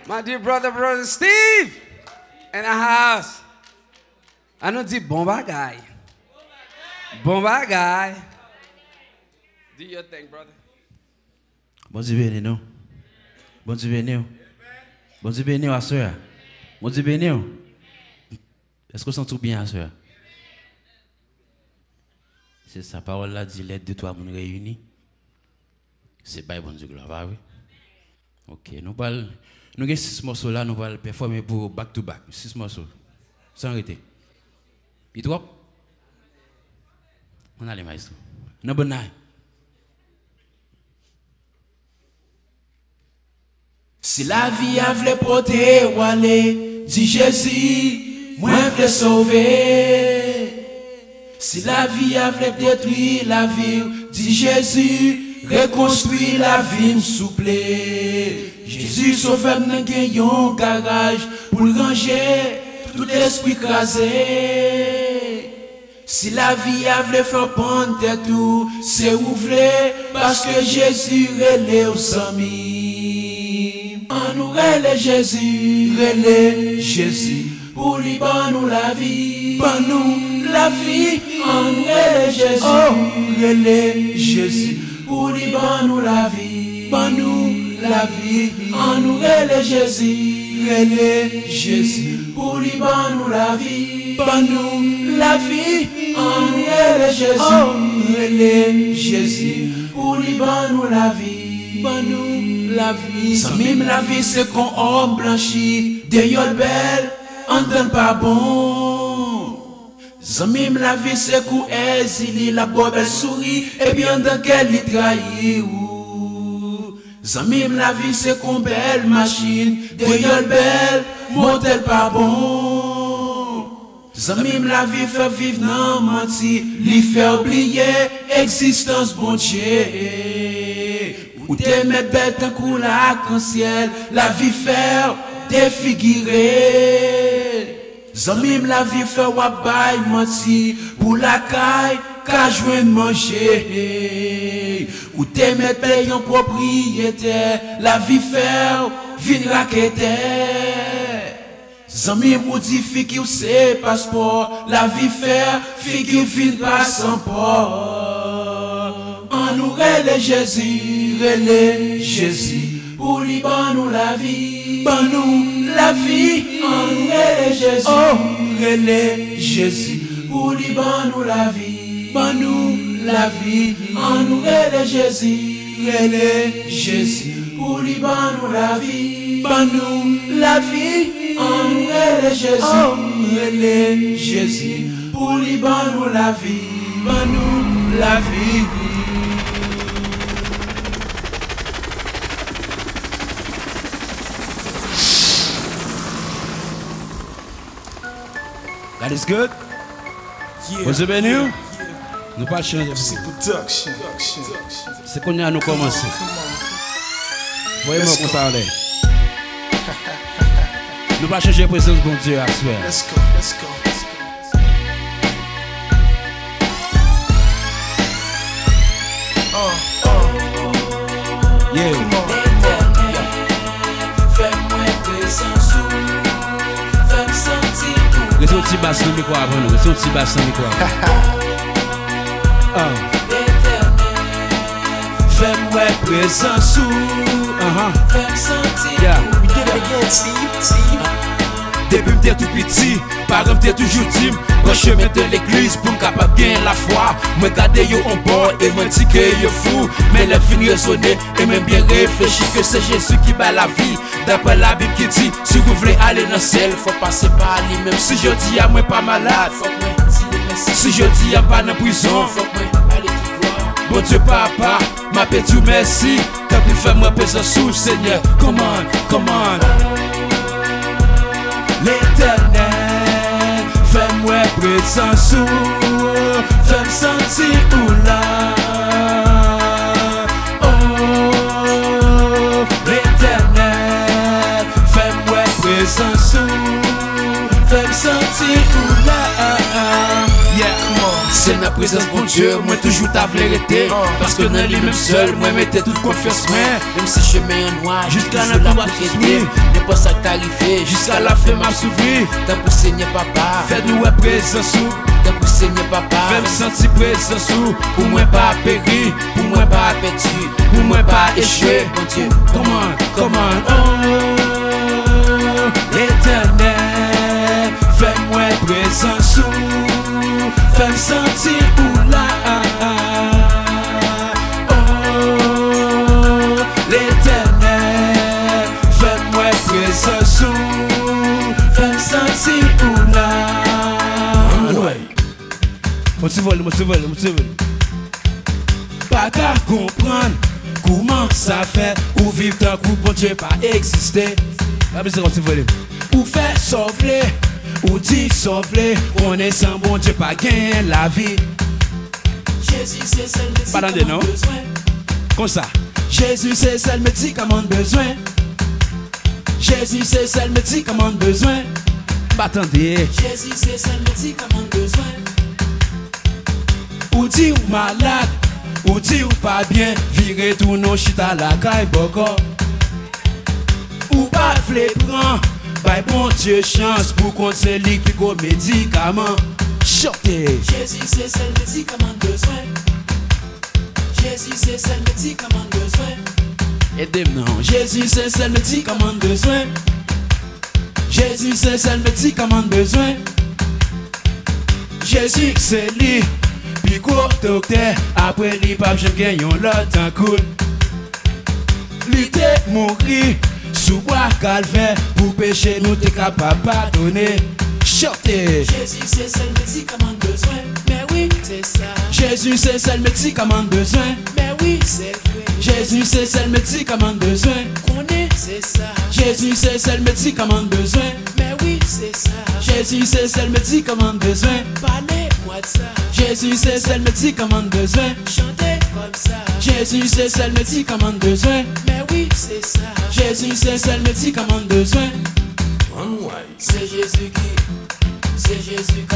My dear brother Steve in the house. I know the bon bagay. Bon bagay. Do your thing, brother. Bon Dieu béni nous. Bon Dieu béni nous. Bon Dieu béni nous, soeur. Bon Dieu béni nous. Est-ce que vous sentez bien, soeur? C'est sa parole là, dit l'aide de toi, mon réunis. C'est pas bon Dieu gloire, oui. Ok, nous parlons. Nous avons 6 morceaux là, nous allons performer pour back to back. 6 morceaux. Sans arrêter. Puis trop? On a les maestros. Number 9. Si la vie a voulu porter ou aller, dit Jésus, moi je veux sauver. Si la vie a voulu détruire la vie, dit Jésus, reconstruire la vie souple. Jésus sauve n'a gagné un garage pour ranger tout esprit crasé. Si la vie a voulu faire prendre tout, c'est ouvert parce que Jésus relève aux amis. En nous relève Jésus, pour lui nous la vie, nous la vie. En nous relève Jésus, pour lui nous la vie, nous la vie. En nous relève Jésus, pour lui nous la vie, nous la vie. En nous relève Jésus, pour lui nous la vie, nous la vie. Sans même la vie c'est qu'on homme blanchi, des yeux belles, en donne pas bon. Sans même la vie c'est qu'on exili, la belle souris, et bien dans qu'elle y trahit. Sans même la vie c'est qu'on belle machine, des yeux belles, modèle pas bon. Sans même la vie fait vivre non menti, lui fait oublier existence bon Dieu. Ou te met bête un coup l'arc-en-ciel, la vie faire défigurer. Zamim la vie fait wabay menti, pour la caille, qu'a joint manger. Ou te met paye en propriétaire, la vie faire vin raqueter. Zamim ou dit figure ou c'est passeport, la vie faire figure vin pas sans port. En nous relève Jésus, pour lui nous la vie, nous la vie. En nous relève Jésus, pour lui nous la vie, nous la vie. En nous relève Jésus, pour lui nous la vie, nous la vie. En nous relève Jésus, pour lui nous la vie, nous la vie. That is good. Vous avez béni? Nous pas changer. C'est qu'on a nous commencer. Voyez-moi comme ça allait. Nous pas changer présence bon Dieu à soi. Let's go. Yeah. Restez un petit bassin micro avant nous. Restez un petit bassin micro avant. Fais-moi présence sous. Fais-moi sentir. Yeah. We did it again, Steve. Depuis que j'étais tout petit, par exemple j'étais toujours dit, moi chemin de l'église pour me capable gagner la foi. Moi garder yo en bord et moi dis que yo fou, mais les fin raisonner et même bien réfléchir que c'est Jésus qui bat la vie. D'après la Bible qui dit, si vous voulez aller dans le ciel, faut passer par lui. Même si je dis à moi pas malade, faut que moi dire merci. Si je dis à pas dans prison, faut que moi aller tout droit. Bon Dieu papa, m'a pété merci, quand il fait moi présence sous Seigneur. Come on. L'Éternel, fais-moi présence sous, fais-moi sentir où là. Oh, l'Éternel, fais-moi présence sous, fais-moi sentir où là. Yeah, come on. C'est la présence de mon Dieu, moi toujours ta vérité. Parce que dans lui même seul, moi mettais toute confiance. Même si chemin en noir, jusqu'à la plus bâtissement. N'est pas ça t'arriver, jusqu'à la fin m'a souffert. T'as pour Seigneur papa, Fais-nous à présence ou t'as pour Seigneur papa. fais-me sentir présence ou Pour moi pas périr, pour moi pas perdu, pour moi pas échouer. Mon Dieu, Comment oh l'Éternel, fais-moi présence ou fais-me sentir ou là. Oh l'Éternel, fais-moi présence ou fais-me sentir ou là. Motive. Pas qu'à comprendre comment ça fait ou vivre tant que bon Dieu pas exister. Ou faire sauver, ou dire sauver, on est sans bon Dieu pas gagner la vie. Jésus c'est celle me dit Pas dans des noms. besoin. Comme ça. Jésus c'est celle me dit comment besoin. Jésus c'est celle me dit comment besoin. Pas attendez. Jésus c'est celle me dit comment besoin. Ou dit ou malade, ou dit ou pas bien, virer tout nos chita la caille boko. Ou pas vle prend, bah bon Dieu chance pour qu'on se lit puis qu'on médicament. Chantez. Jésus c'est celle me dit comment besoin. Jésus c'est celle me dit comment besoin. Aidez-moi non. Jésus c'est celle me dit comment besoin. Jésus c'est celle me dit comment besoin. Jésus c'est lui, puis quoi docteur, après lui pas j'aime gagner l'autre en cool. Lui t'est mourir, sous bois calvaire, pour pécher nous t'es capable pardonner. Chantez. Jésus c'est celle me dit comment besoin. Mais oui c'est ça. Jésus c'est celle me dit comment besoin. Mais oui c'est vrai. Jésus c'est celle me dit comment besoin. Connais c'est ça. Jésus c'est celle me dit comment besoin. Mais oui c'est ça. Jésus c'est celle me dit comment besoin. Parlez-moi de ça. Jésus c'est celle me dit comment besoin. Chantez comme ça. Jésus c'est celle me dit comment besoin. Mais oui c'est ça. Jésus c'est celle me dit comment besoin. C'est Jésus c'est Jésus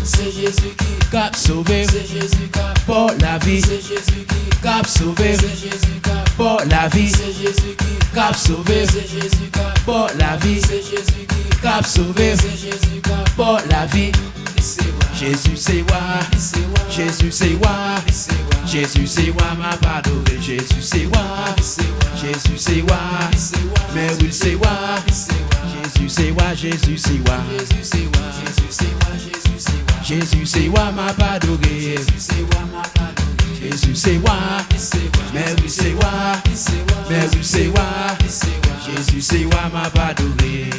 c'est Jésus Cap sauvé c'est Jésus pour la vie. c'est Jésus Cap sauvé c'est Jésus pour la vie. c'est Jésus Cap sauvé c'est Jésus pour la vie. c'est Jésus Cap sauvé c'est Jésus pour la vie. c'est moi Jésus c'est moi. c'est moi Jésus c'est moi. c'est moi Jésus c'est moi m'a pardonné. Jésus c'est moi. c'est moi Jésus c'est moi. c'est moi Mais oui c'est moi. c'est moi Jésus c'est moi. Jésus c'est moi. Jésus c'est moi Jésus c'est moi Jésus c'est moi Jésus c'est moi m'a pardonné. Jésus c'est moi ma pardonné Jésus c'est moi. c'est moi Mais oui c'est moi. c'est moi Mais oui c'est moi. c'est moi Jésus c'est moi m'a pardonné.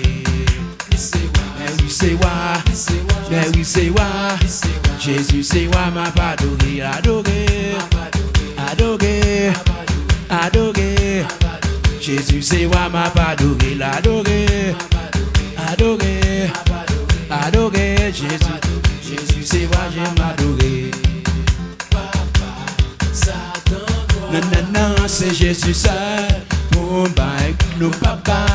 c'est moi Mais oui c'est moi. c'est moi Mais oui c'est moi. c'est moi Jésus c'est moi m'a pardonné. Adoré. Adoré. Adoré. Jésus c'est moi m'a pardonné. L'adoré. Adoré. Adoré. Jésus c'est moi j'aime adorer. Non, non, non, c'est Jésus seul. Pour bail, nous papa.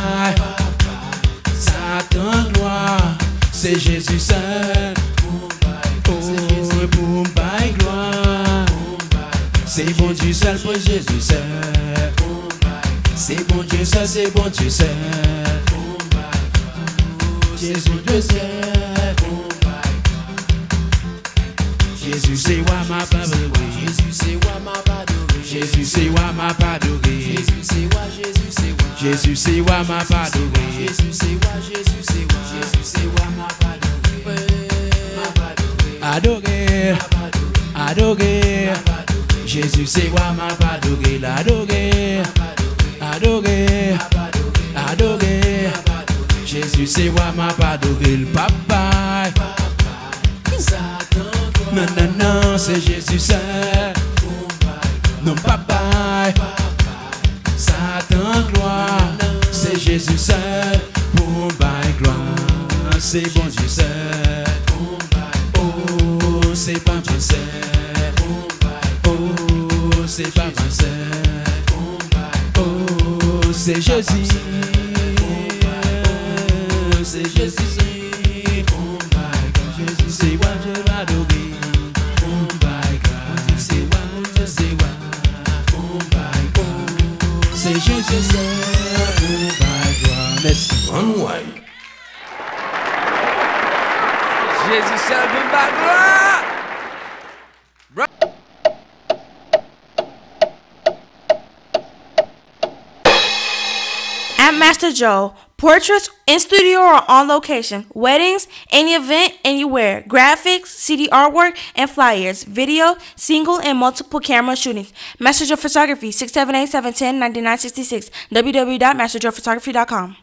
Satan gloire, c'est Jésus seul. Oh, pour bail gloire. C'est bon Dieu seul pour Jésus seul. C'est bon Dieu seul, c'est bon Dieu seul. Jésus Dieu seul. Jésus c'est moi ma pardonné. Jésus c'est moi ma pardonné Jésus c'est moi ma pardonné. Jésus c'est moi Jésus c'est moi Jésus c'est moi ma pardonné. Jésus c'est moi Jésus c'est moi Jésus c'est moi ma pardonné ma pardonné Adoré, adoré. Jésus c'est moi ma pardonné. L'adoré, adoré, adoré. Jésus c'est moi ma pardonné. Le papa. Non, non, non, c'est Jésus seul. Non, papa. Satan gloire. C'est Jésus seul. Pour bail gloire. C'est bon Dieu seul. Oh, c'est pas moi seul. Oh, c'est pas moi seul. Oh, c'est Jésus. C'est Jésus. Jésus c'est moi je m'adore. Merci. Anouaï. Jésus Selvin Bagla. At Master Joe, portraits in studio or on location, weddings, any event, anywhere, graphics, CD artwork, and flyers, video, single, and multiple camera shootings. Master Joe Photography, 678-710-9966, www.masterjoephotography.com.